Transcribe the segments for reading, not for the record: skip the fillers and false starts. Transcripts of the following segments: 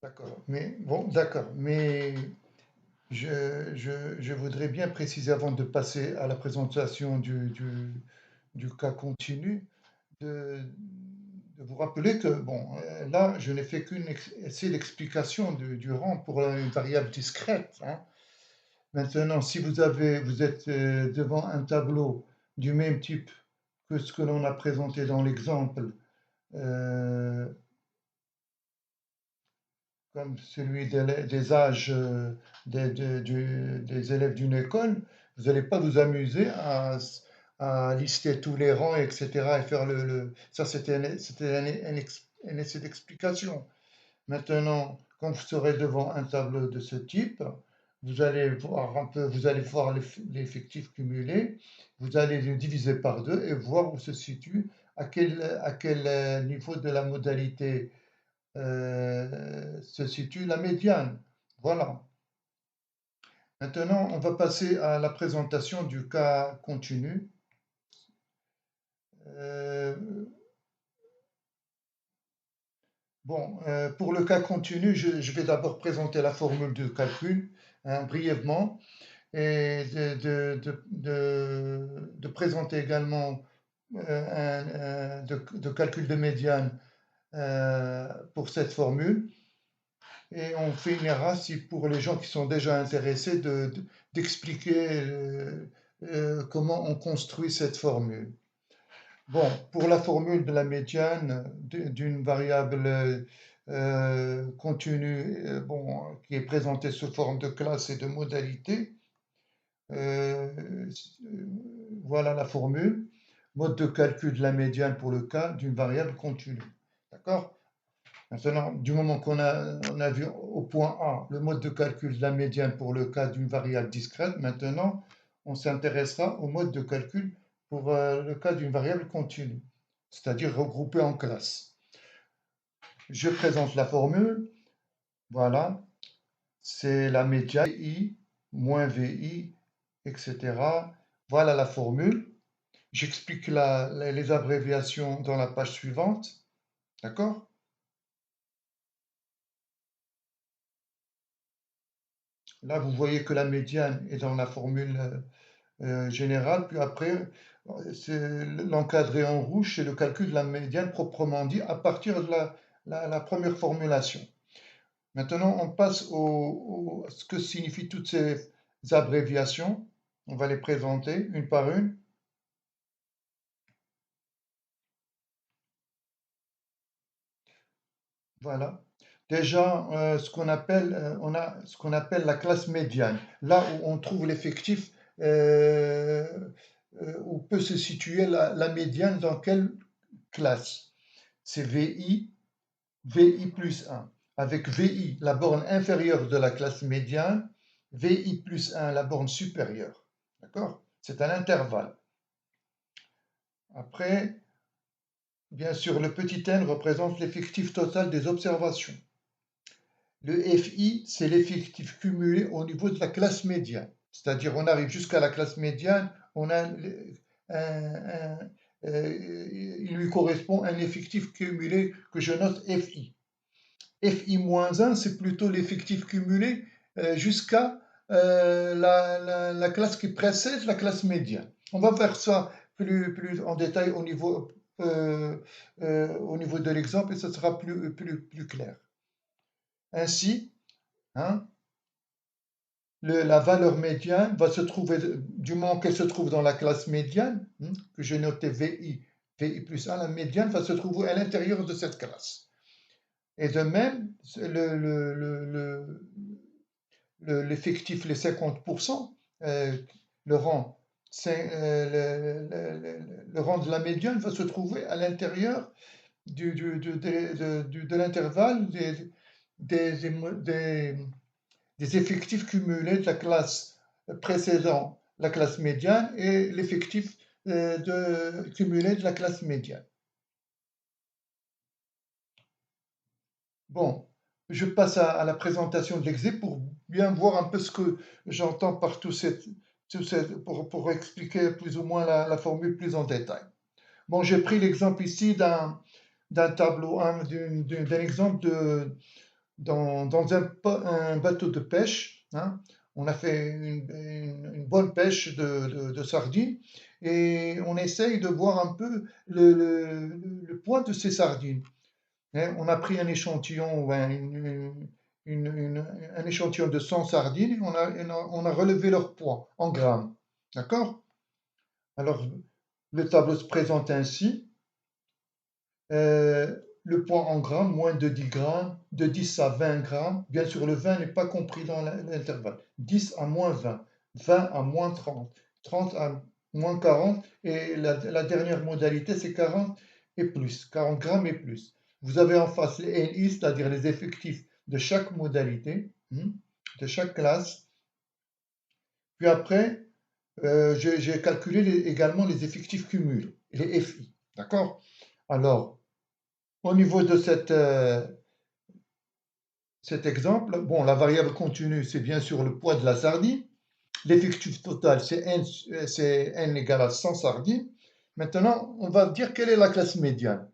D'accord. Mais bon, d'accord. Mais je voudrais bien préciser avant de passer à la présentation du cas continu, de, de vous rappeler que, bon, là, je n'ai fait c'est l'explication du rang pour une variable discrète, hein. Maintenant, si vous êtes devant un tableau du même type que ce que l'on a présenté dans l'exemple, euh, comme celui des âges des élèves d'une école, vous n'allez pas vous amuser à lister tous les rangs, etc. et faire Ça, un essai d'explication. Maintenant, quand vous serez devant un tableau de ce type, vous allez voir un peu, vous allez voir l'effectif cumulé, vous allez le diviser par deux et voir où se situe, à quel niveau de la modalité se situe la médiane. Voilà. Maintenant, on va passer à la présentation du cas continu. Euh, pour le cas continu, je vais d'abord présenter la formule de calcul, hein, brièvement, et de présenter également de calcul de médiane pour cette formule. Et on finira, si pour les gens qui sont déjà intéressés, d'expliquer comment on construit cette formule. Bon, pour la formule de la médiane d'une variable continue, bon, qui est présentée sous forme de classe et de modalité, euh, voilà la formule. Mode de calcul de la médiane pour le cas d'une variable continue. D'accord? Maintenant, du moment on a vu au point A le mode de calcul de la médiane pour le cas d'une variable discrète, maintenant, on s'intéressera au mode de calcul pour le cas d'une variable continue, c'est-à-dire regroupée en classes. Je présente la formule. Voilà, c'est la médiane I moins VI, etc. Voilà la formule. J'explique les abréviations dans la page suivante. D'accord? Là, vous voyez que la médiane est dans la formule générale, puis après, c'est l'encadré en rouge, c'est le calcul de la médiane proprement dit à partir de la première formulation. Maintenant, on passe à ce que signifient toutes ces abréviations. On va les présenter une par une. Voilà. Déjà, on a ce qu'on appelle la classe médiane, là où on trouve l'effectif, euh, où peut se situer la médiane dans quelle classe. C'est VI plus 1. Avec VI, la borne inférieure de la classe médiane, VI plus 1, la borne supérieure. D'accord? C'est un intervalle. Après, bien sûr, le petit n représente l'effectif total des observations. Le FI, c'est l'effectif cumulé au niveau de la classe médiane. C'est-à-dire, on arrive jusqu'à la classe médiane, on a il lui correspond un effectif cumulé que je note FI. FI-1, c'est plutôt l'effectif cumulé jusqu'à la classe qui précède la classe médiane. On va faire ça plus en détail au niveau de l'exemple et ce sera plus clair. Ainsi, hein, la valeur médiane va se trouver, du moment qu'elle se trouve dans la classe médiane, hein, que j'ai noté VI plus 1, la médiane va se trouver à l'intérieur de cette classe. Et de même, l'effectif, les 50%, le rang, le rang de la médiane va se trouver à l'intérieur de l'intervalle des, des, des effectifs cumulés de la classe précédant la classe médiane et l'effectif cumulé de la classe médiane. Bon, je passe à la présentation de l'exé pour bien voir un peu ce que j'entends par pour expliquer plus ou moins la formule plus en détail. Bon, j'ai pris l'exemple ici d'un tableau, d'un exemple un bateau de pêche, hein, on a fait une bonne pêche de sardines et on essaye de voir un peu le poids de ces sardines. Hein. On a pris un échantillon, un échantillon de 100 sardines et on a relevé leur poids en grammes. D'accord? Alors, le tableau se présente ainsi. Le poids en grammes, moins de 10 grammes, de 10 à 20 grammes. Bien sûr, le 20 n'est pas compris dans l'intervalle. 10 à moins 20, 20 à moins 30, 30 à moins 40. Et la dernière modalité, c'est 40 et plus, 40 grammes et plus. Vous avez en face les NI, c'est-à-dire les effectifs de chaque modalité, de chaque classe. Puis après, j'ai calculé également les effectifs cumulés, les FI. D'accord? Alors, au niveau de cet exemple, bon, la variable continue, c'est bien sûr le poids de la sardine. L'effectif total, c'est n égale à 100 sardines. Maintenant, on va dire quelle est la classe médiane.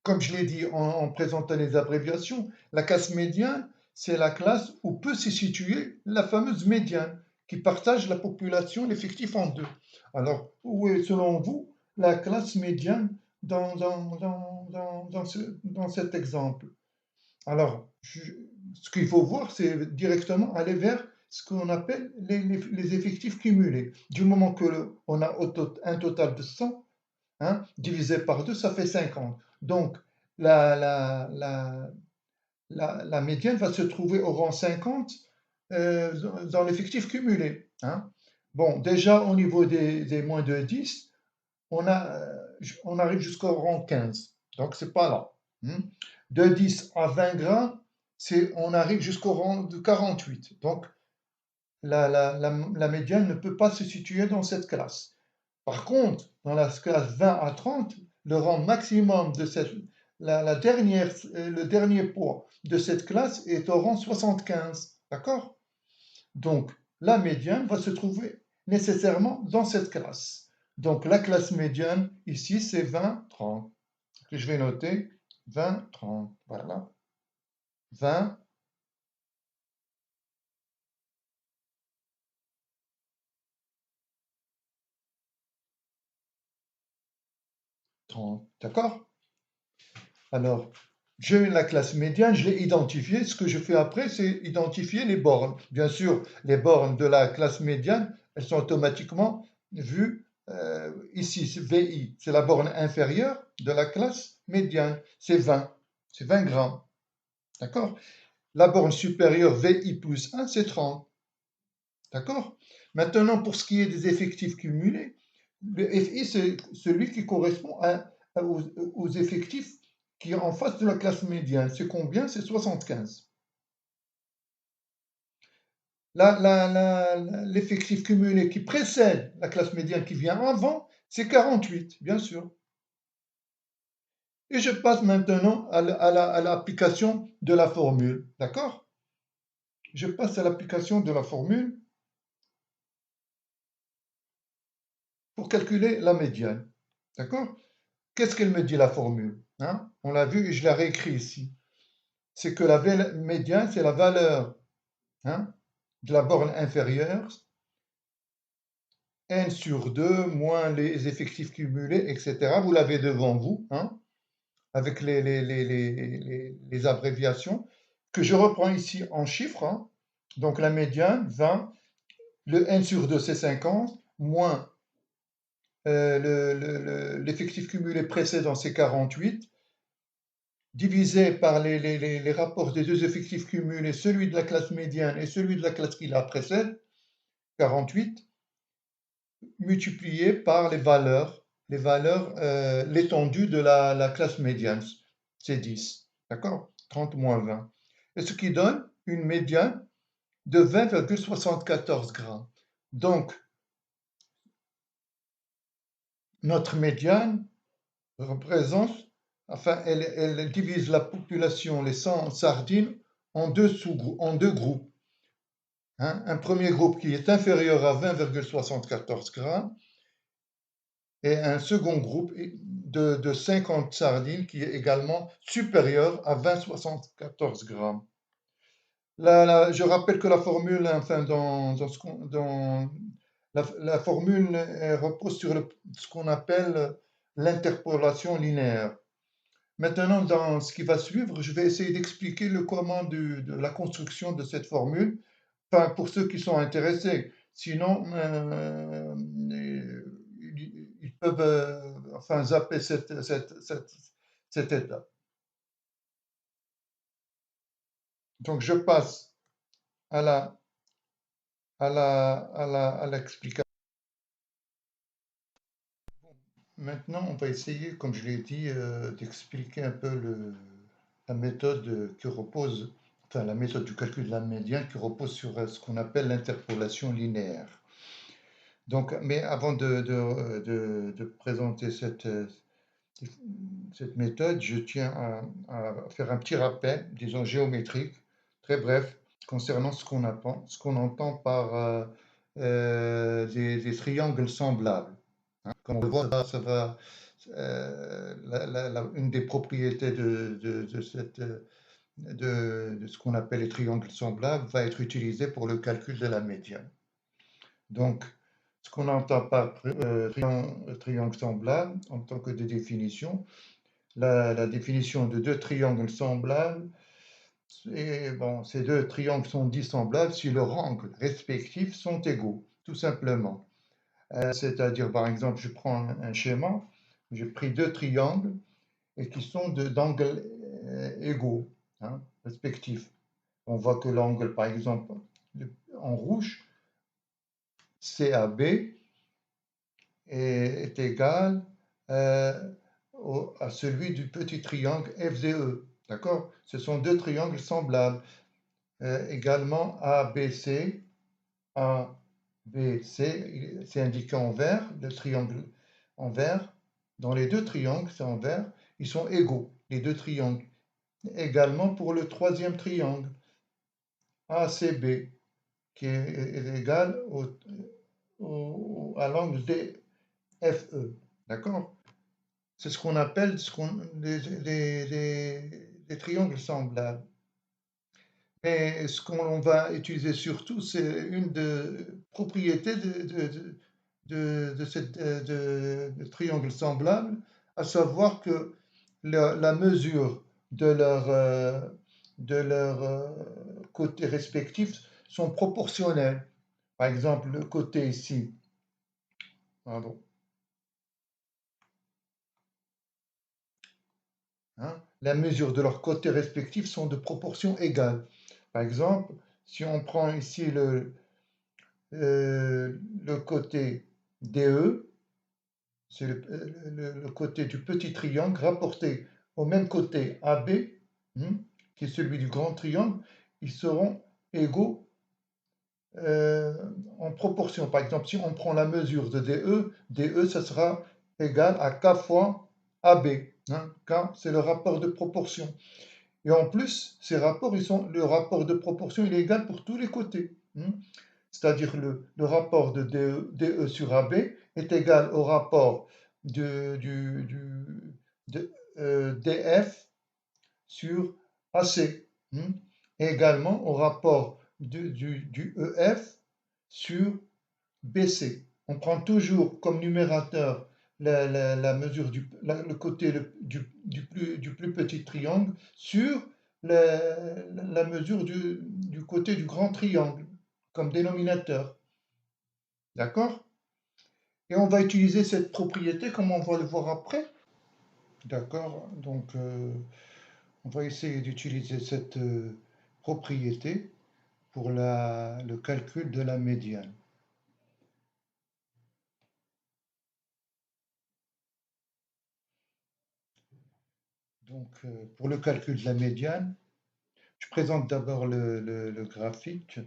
Comme je l'ai dit en présentant les abréviations, la classe médiane, c'est la classe où peut se situer la fameuse médiane qui partage la population, l'effectif en deux. Alors, où est, selon vous, la classe médiane dans cet exemple? Alors, ce qu'il faut voir, c'est directement aller vers ce qu'on appelle les effectifs cumulés. Du moment qu'on a un total de 100, hein, divisé par 2, ça fait 50. Donc, la, la, la, la médiane va se trouver au rang 50 dans l'effectif cumulé. Hein. Bon, déjà au niveau des moins de 10, on arrive jusqu'au rang 15. Donc, c'est pas là. Hein. De 10 à 20 grammes, on arrive jusqu'au rang de 48. Donc, la médiane ne peut pas se situer dans cette classe. Par contre, dans la classe 20 à 30, le rang maximum de le dernier poids de cette classe est au rang 75. D'accord? Donc, la médiane va se trouver nécessairement dans cette classe. Donc, la classe médiane, ici, c'est 20-30. Que je vais noter 20-30. Voilà. 20, 30. D'accord? Alors, j'ai la classe médiane, je l'ai identifiée. Ce que je fais après, c'est identifier les bornes. Bien sûr, les bornes de la classe médiane, elles sont automatiquement vues ici. C'est VI, c'est la borne inférieure de la classe médiane. C'est 20. C'est 20 grammes. D'accord? La borne supérieure VI plus 1, c'est 30. D'accord? Maintenant, pour ce qui est des effectifs cumulés, le FI, c'est celui qui correspond aux effectifs qui est en face de la classe médiane. C'est combien? C'est 75. L'effectif cumulé qui précède la classe médiane qui vient avant, c'est 48, bien sûr. Et je passe maintenant à l'application de la formule. D'accord? Je passe à l'application de la formule pour calculer la médiane. D'accord? Qu'est-ce qu'elle me dit la formule? Hein? On l'a vu et je la réécris ici. C'est que la médiane, c'est la valeur, hein, de la borne inférieure, n sur 2 moins les effectifs cumulés, etc. Vous l'avez devant vous, hein, avec les abréviations, que je reprends ici en chiffres. Hein. Donc la médiane, 20, le n sur 2, c'est 50, moins l'effectif cumulé précédent, c'est 48, divisé par les rapports des deux effectifs cumulés, celui de la classe médiane et celui de la classe qui la précède, 48, multiplié par l'étendue de la classe médiane, c'est 10, d'accord? 30 moins 20. Et ce qui donne une médiane de 20,74 grammes. Donc, notre médiane représente, enfin, elle divise la population, les 100 sardines, en deux groupes. Hein, un premier groupe qui est inférieur à 20,74 grammes et un second groupe de 50 sardines qui est également supérieur à 20,74 grammes. Je rappelle que la formule, enfin, la formule repose sur ce qu'on appelle l'interpolation linéaire. Maintenant, dans ce qui va suivre, je vais essayer d'expliquer le comment de la construction de cette formule, enfin, pour ceux qui sont intéressés. Sinon, ils peuvent enfin, zapper cette étape. Donc, je passe à l'explication. Maintenant, on va essayer, comme je l'ai dit, d'expliquer un peu la méthode qui repose, enfin la méthode du calcul de la médiane qui repose sur ce qu'on appelle l'interpolation linéaire. Donc, mais avant de présenter cette méthode, je tiens à faire un petit rappel, disons géométrique, très bref, concernant ce qu'on entend par des triangles semblables. Hein. Comme on le voit, ça va, une des propriétés de ce qu'on appelle les triangles semblables va être utilisée pour le calcul de la médiane. Donc, ce qu'on entend par triangle semblable en tant que définition, la définition de deux triangles semblables, bon, ces deux triangles sont dissemblables si leurs angles respectifs sont égaux, tout simplement. C'est-à-dire, par exemple, je prends un schéma, j'ai pris deux triangles et qui sont d'angles égaux, hein, respectifs. On voit que l'angle, par exemple, en rouge, CAB, est égal à celui du petit triangle FDE. D'accord? Ce sont deux triangles semblables. Également ABC, ABC, c'est indiqué en vert, le triangle en vert. Dans les deux triangles, c'est en vert, ils sont égaux, les deux triangles. Également pour le troisième triangle, ACB, qui est égal à l'angle DFE. D'accord? C'est ce qu'on appelle des triangles semblables. Mais ce qu'on va utiliser surtout, c'est une propriété de de triangle semblable, à savoir que la mesure de leur côté respectif sont proportionnels. Par exemple, le côté ici, pardon, hein, la mesure de leurs côtés respectifs sont de proportions égales. Par exemple, si on prend ici le côté DE, c'est le côté du petit triangle rapporté au même côté AB, qui est celui du grand triangle, ils seront égaux en proportion. Par exemple, si on prend la mesure de DE, ça sera égal à K fois AB. Hein. K, c'est le rapport de proportion. Et en plus, ces rapports, le rapport de proportion, il est égal pour tous les côtés. C'est-à-dire le rapport de DE sur AB est égal au rapport de DF sur AC, et également au rapport du EF sur BC. On prend toujours comme numérateur la mesure le côté du plus petit triangle sur la mesure du côté du grand triangle comme dénominateur. D'accord? Et on va utiliser cette propriété comme on va le voir après. D'accord? Donc, on va essayer d'utiliser cette propriété pour le calcul de la médiane. Donc, pour le calcul de la médiane, je présente d'abord le graphique.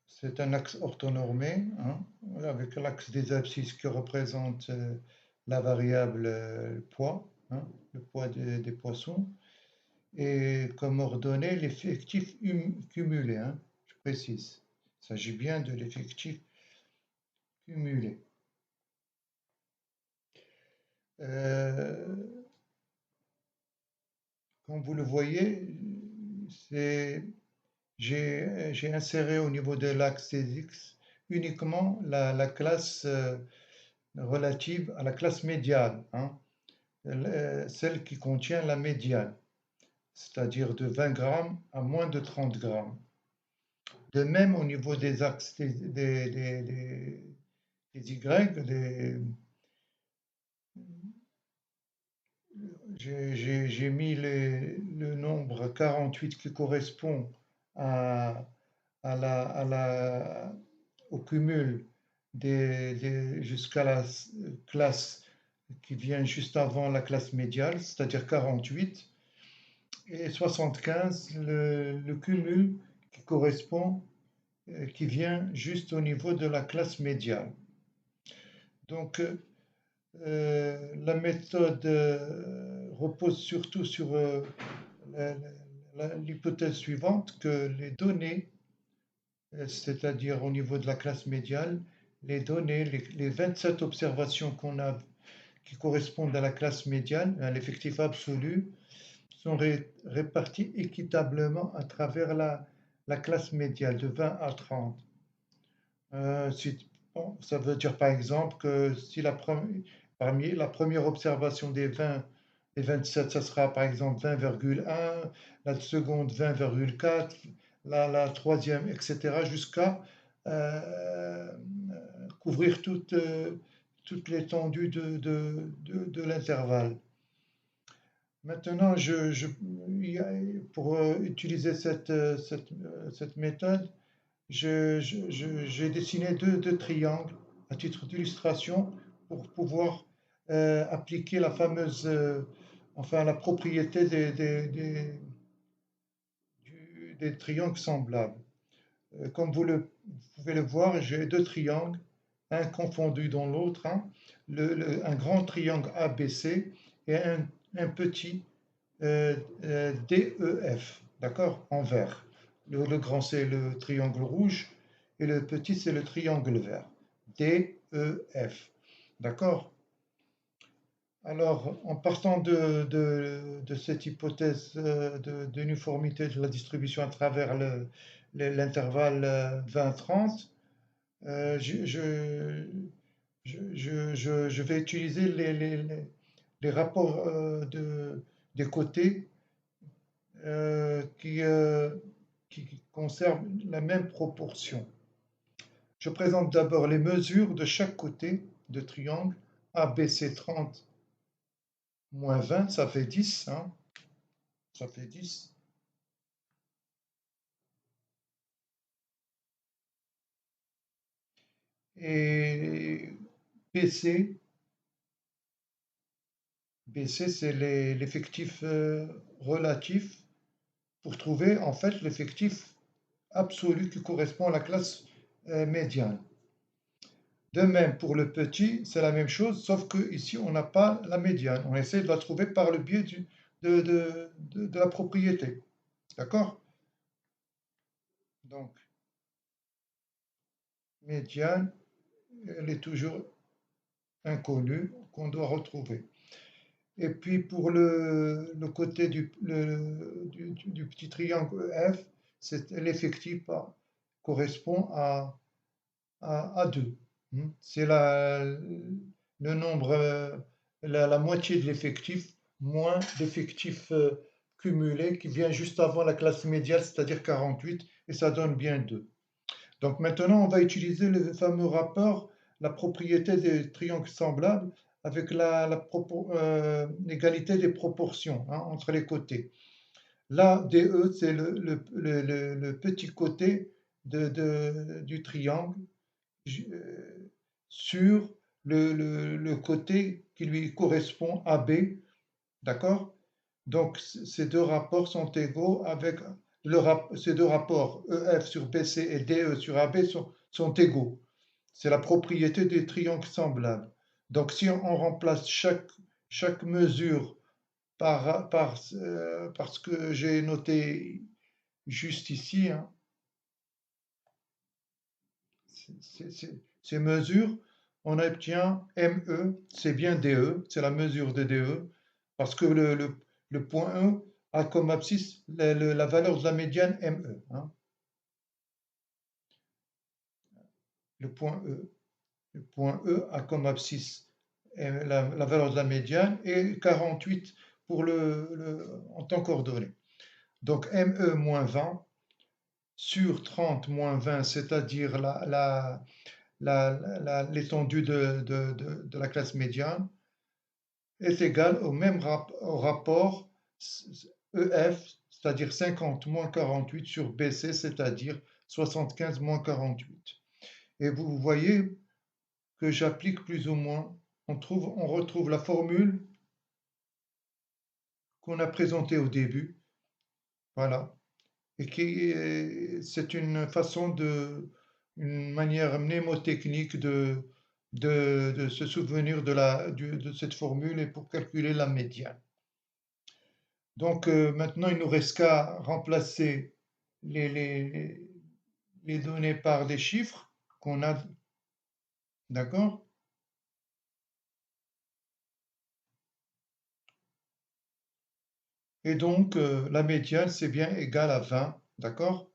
C'est un axe orthonormé, hein, avec l'axe des abscisses qui représente la variable poids, hein, le poids des poissons, et comme ordonnée l'effectif cumulé, hein, je précise. Il s'agit bien de l'effectif cumulé. Euh, Comme vous le voyez, j'ai inséré au niveau de l'axe X uniquement la classe relative à la classe médiane, hein, celle qui contient la médiane, c'est-à-dire de 20 grammes à moins de 30 grammes. De même, au niveau des axes des Y, j'ai mis le nombre 48 qui correspond à, au cumul jusqu'à la classe qui vient juste avant la classe médiane, c'est-à-dire 48, et 75, le cumul qui correspond, qui vient juste au niveau de la classe médiane. Donc, la méthode repose surtout sur l'hypothèse suivante que les données, c'est-à-dire au niveau de la classe médiane, les données, les 27 observations qu'on a qui correspondent à la classe médiane, à l'effectif absolu, sont réparties équitablement à travers la classe médiane de 20 à 30. Bon, ça veut dire par exemple que si parmi la première observation des 20 et 27, ça sera par exemple 20,1, la seconde 20,4, la troisième, etc., jusqu'à euh, couvrir toute l'étendue de l'intervalle. Maintenant, pour utiliser cette méthode, j'ai dessiné deux triangles à titre d'illustration pour pouvoir appliquer la fameuse, enfin la propriété des triangles semblables. Comme vous pouvez le voir, j'ai deux triangles, un confondu dans l'autre, hein, un grand triangle ABC et un petit DEF, d'accord, en vert. Le grand, c'est le triangle rouge et le petit, c'est le triangle vert. DEF, d'accord. Alors, en partant de cette hypothèse d'uniformité de la distribution à travers l'intervalle 20-30, je vais utiliser les rapports des côtés qui conservent la même proportion. Je présente d'abord les mesures de chaque côté de triangle. ABC 30 moins 20, ça fait 10. Hein, ça fait 10. Et BC, c'est l'effectif relatif pour trouver en fait l'effectif absolu qui correspond à la classe médiane. De même, pour le petit, c'est la même chose, sauf que ici on n'a pas la médiane. On essaie de la trouver par le biais de la propriété. D'accord? Donc, médiane, elle est toujours inconnue, qu'on doit retrouver. Et puis pour le côté du petit triangle F, l'effectif correspond à 2. C'est le nombre, la moitié de l'effectif moins l'effectif cumulé qui vient juste avant la classe médiane, c'est-à-dire 48, et ça donne bien 2. Donc maintenant, on va utiliser le fameux rapport, la propriété des triangles semblables avec l'égalité des proportions, hein, entre les côtés. Là, DE, c'est le petit côté du triangle sur le côté qui lui correspond AB, d'accord? Donc ces deux rapports sont égaux avec ces deux rapports EF sur BC et DE sur AB sont égaux. C'est la propriété des triangles semblables. Donc si on remplace chaque mesure par ce que j'ai noté juste ici, hein, ces mesures, on obtient ME, c'est bien DE, c'est la mesure de DE, parce que le point E a comme abscisse la valeur de la médiane ME, hein. Le point E. Le point E a comme abscisse la valeur de la médiane et 48 pour en tant qu'ordonnée. Donc ME moins 20 sur 30 moins 20, c'est-à-dire l'étendue de la classe médiane, est égal au même au rapport EF, c'est-à-dire 50 moins 48 sur BC, c'est-à-dire 75 moins 48. Et vous voyez que j'applique plus ou moins, on retrouve la formule qu'on a présentée au début, voilà, et c'est une façon une manière mnémotechnique de se souvenir de cette formule et pour calculer la médiane. Donc maintenant, il nous reste qu'à remplacer les, les, les données par des chiffres qu'on a, d'accord? Et donc, la médiane, c'est bien égal à 20, d'accord?